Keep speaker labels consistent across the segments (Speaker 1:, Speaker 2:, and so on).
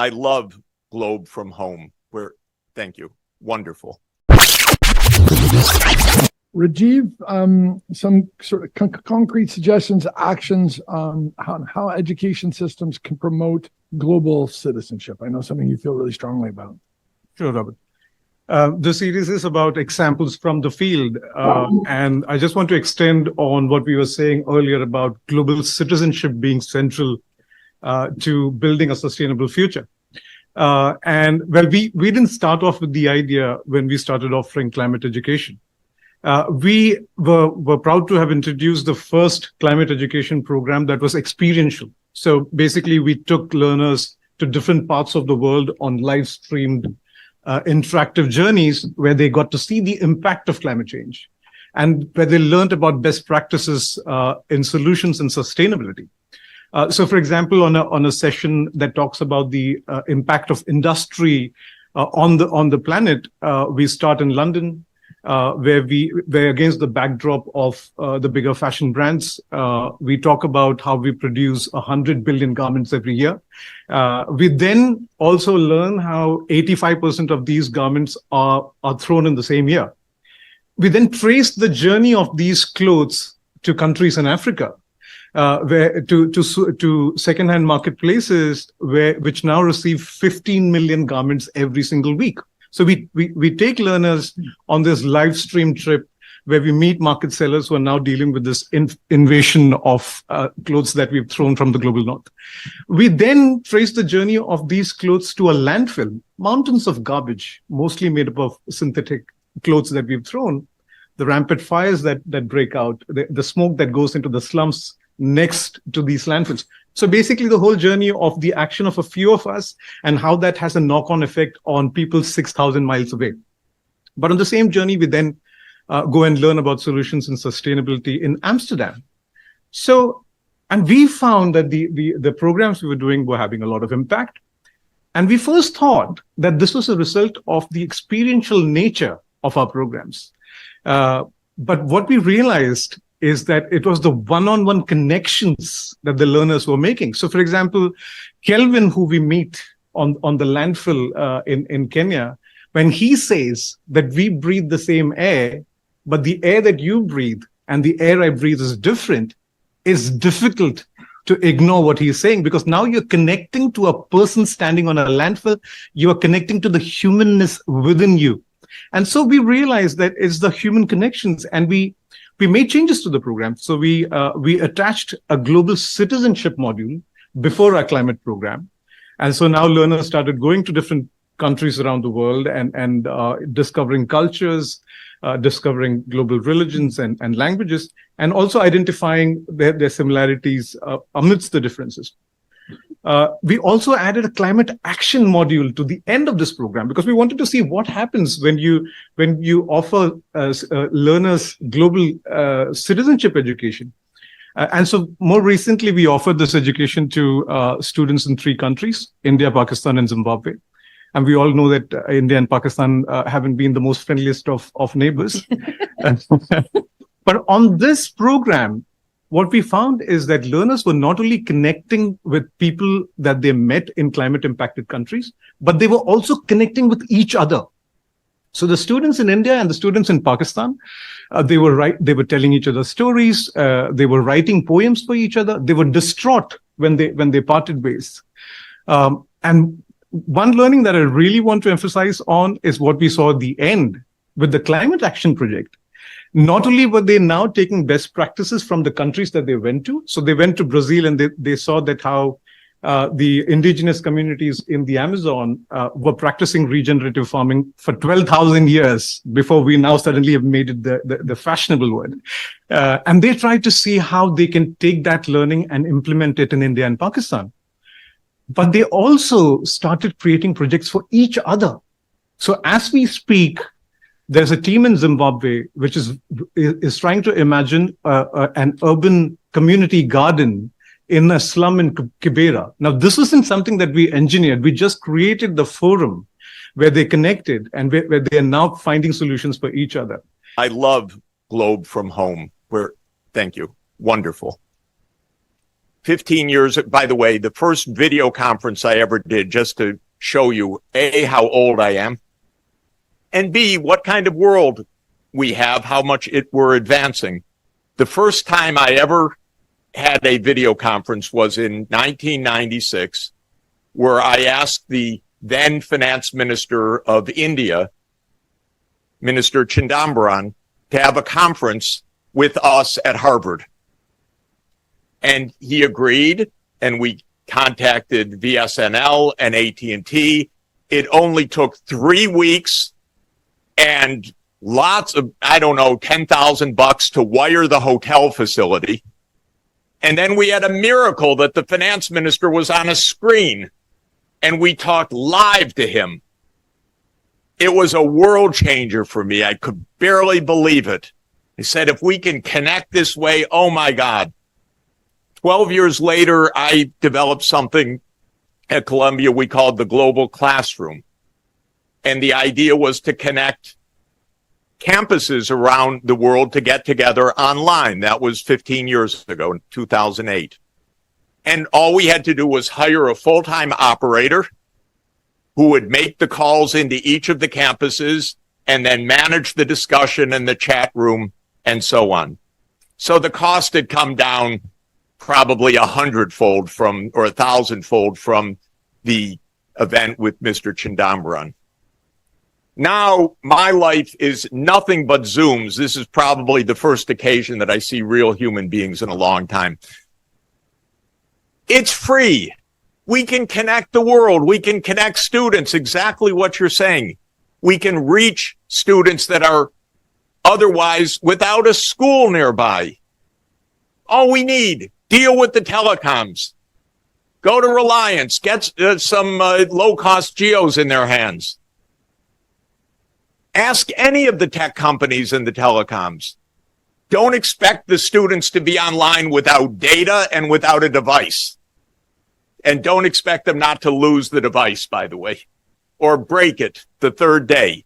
Speaker 1: I love Globe from Home. Thank you. Wonderful.
Speaker 2: Rajeev, some sort of concrete suggestions, actions on how education systems can promote global citizenship. I know something you feel really strongly about.
Speaker 3: Sure, Robert. The series is about examples from the field. And I just want to extend on what we were saying earlier about global citizenship being central to building a sustainable future. We didn't start off with the idea when we started offering climate education. We were proud to have introduced the first climate education program that was experiential. So basically, we took learners to different parts of the world on live streamed interactive journeys where they got to see the impact of climate change and where they learned about best practices in solutions and sustainability. So, for example, on a session that talks about the impact of industry on the planet, we start in London, where against the backdrop of the bigger fashion brands, we talk about how we produce 100 billion garments every year. We then also learn how 85% of these garments are thrown in the same year. We then trace the journey of these clothes to countries in Africa, where to secondhand marketplaces which now receive 15 million garments every single week. So we take learners on this live stream trip where we meet market sellers who are now dealing with this invasion of clothes that we've thrown from the global north. We then trace the journey of these clothes to a landfill, mountains of garbage, mostly made up of synthetic clothes that we've thrown, the rampant fires that break out, the smoke that goes into the slums next to these landfills. So basically the whole journey of the action of a few of us and how that has a knock-on effect on people 6,000 miles away. But on the same journey, we then go and learn about solutions and sustainability in Amsterdam. So, and we found that the programs we were doing were having a lot of impact. And we first thought that this was a result of the experiential nature of our programs. But what we realized is that it was the one-on-one connections that the learners were making. So, for example, Kelvin, who we meet on the landfill in Kenya, when he says that we breathe the same air, but the air that you breathe and the air I breathe is different, it's difficult to ignore what he's saying, because now you're connecting to a person standing on a landfill, you are connecting to the humanness within you. And so we realized that it's the human connections, and we made changes to the program. So we attached a global citizenship module before our climate program. And so now learners started going to different countries around the world and discovering cultures, discovering global religions and languages, and also identifying their similarities amidst the differences. We also added a climate action module to the end of this program, because we wanted to see what happens when you offer learners global citizenship education. And so more recently, we offered this education to students in 3 countries, India, Pakistan, and Zimbabwe. And we all know that India and Pakistan haven't been the most friendliest of neighbors. But on this program, what we found is that learners were not only connecting with people that they met in climate impacted countries, but they were also connecting with each other. So the students in India and the students in Pakistan, they were telling each other stories. They were writing poems for each other. They were distraught when they parted ways. And one learning that I really want to emphasize on is what we saw at the end with the climate action project. Not only were they now taking best practices from the countries that they went to, so they went to Brazil and they saw that how the indigenous communities in the Amazon were practicing regenerative farming for 12,000 years before we now suddenly have made it the fashionable word. And they tried to see how they can take that learning and implement it in India and Pakistan. But they also started creating projects for each other. So as we speak, there's a team in Zimbabwe which is trying to imagine an urban community garden in a slum in Kibera. Now, this wasn't something that we engineered. We just created the forum where they connected and where they are now finding solutions for each other.
Speaker 1: I love Globe from Home. Thank you. Wonderful. 15 years, by the way, the first video conference I ever did, just to show you, A, how old I am, and B, what kind of world we have, how much we're advancing. The first time I ever had a video conference was in 1996, where I asked the then finance minister of India, Minister Chidambaran, to have a conference with us at Harvard. And he agreed, and we contacted VSNL and AT&T. It only took 3 weeks and lots of, I don't know, $10,000 to wire the hotel facility. And then we had a miracle that the finance minister was on a screen and we talked live to him. It was a world changer for me. I could barely believe it. He said, if we can connect this way, oh my God. 12 years later, I developed something at Columbia we called the Global Classroom. And the idea was to connect campuses around the world to get together online. That was 15 years ago, in 2008. And all we had to do was hire a full-time operator who would make the calls into each of the campuses and then manage the discussion in the chat room and so on. So the cost had come down probably 100-fold from, or 1,000-fold from the event with Mr. Chidambaran. Now my life is nothing but Zooms. This is probably the first occasion that I see real human beings in a long time. It's free. We can connect the world. We can connect students, exactly what you're saying. We can reach students that are otherwise without a school nearby. All we need, deal with the telecoms. Go to Reliance, get some low-cost geos in their hands. Ask any of the tech companies in the telecoms. Don't expect the students to be online without data and without a device. And don't expect them not to lose the device, by the way, or break it the third day.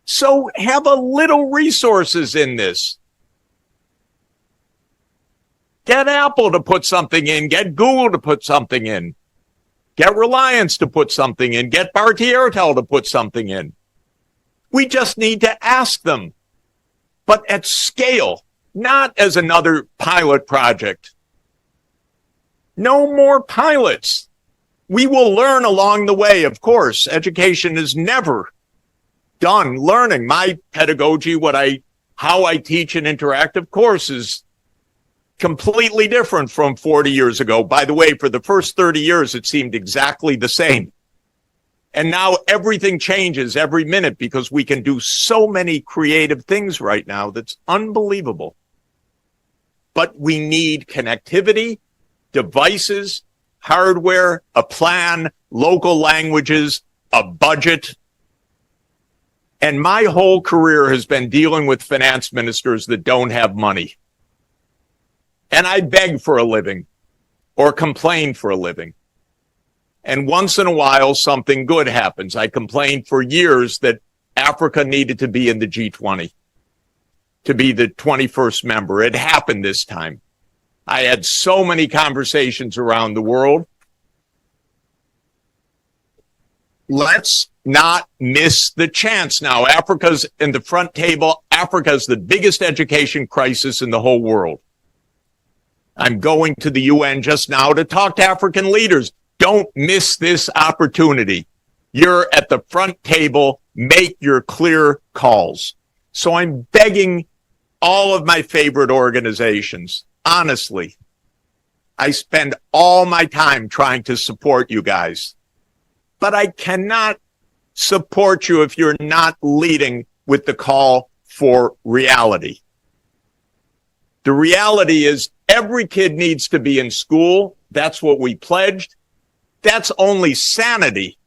Speaker 1: So have a little resources in this. Get Apple to put something in. Get Google to put something in. Get Reliance to put something in. Get Bharti Airtel to put something in. We just need to ask them, but at scale, not as another pilot project. No more pilots. We will learn along the way, of course. Education is never done learning. My pedagogy, how I teach and interact, of course, is completely different from 40 years ago. By the way, for the first 30 years, it seemed exactly the same. And now everything changes every minute because we can do so many creative things right now that's unbelievable. But we need connectivity, devices, hardware, a plan, local languages, a budget. And my whole career has been dealing with finance ministers that don't have money. And I beg for a living or complain for a living. And once in a while, something good happens. I complained for years that Africa needed to be in the G20, to be the 21st member. It happened this time. I had so many conversations around the world. Let's not miss the chance now. Africa's in the front table. Africa's the biggest education crisis in the whole world. I'm going to the UN just now to talk to African leaders. Don't miss this opportunity. You're at the front table. Make your clear calls. So I'm begging all of my favorite organizations, honestly. I spend all my time trying to support you guys. But I cannot support you if you're not leading with the call for reality. The reality is every kid needs to be in school. That's what we pledged. That's only sanity.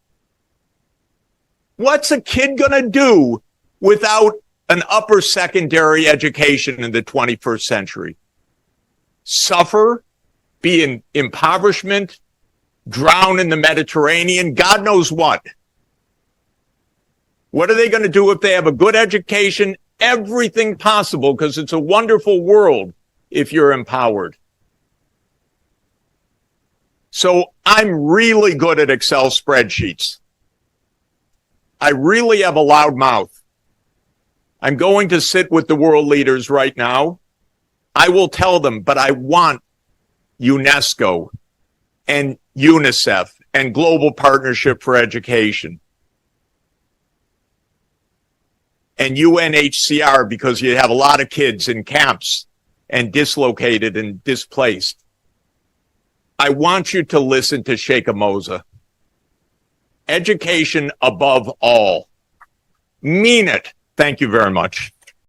Speaker 1: What's a kid going to do without an upper secondary education in the 21st century? Suffer, be in impoverishment, drown in the Mediterranean, God knows what. What are they going to do if they have a good education? Everything possible, because it's a wonderful world if you're empowered. So I'm really good at Excel spreadsheets. I really have a loud mouth. I'm going to sit with the world leaders right now. I will tell them, but I want UNESCO and UNICEF and Global Partnership for Education and UNHCR, because you have a lot of kids in camps and dislocated and displaced. I want you to listen to Sheikh Moza. Education above all. Mean it. Thank you very much.